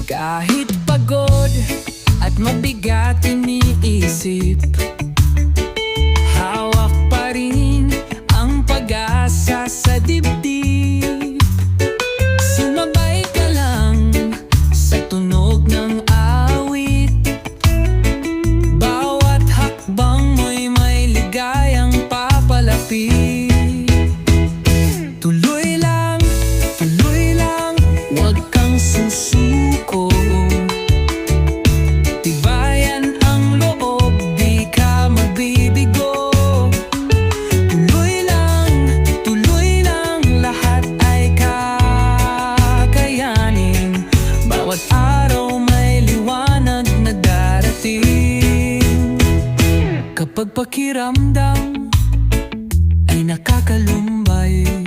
Kahit pagod at mabigat iniisip, hawak pa rin ang pag-asa sa dibdib. Sumabay ka lang sa tunog ng awit, bawat hakbang mo'y may ligayang papalapit. Tuloy lang, huwag kang susuko. Tibayan ang loob, di ka magbibigo. Tuloy lang, lahat ay kakayanin. Bawat araw may liwanag na darating. Kapag pakiramdam ay nakakalumbay,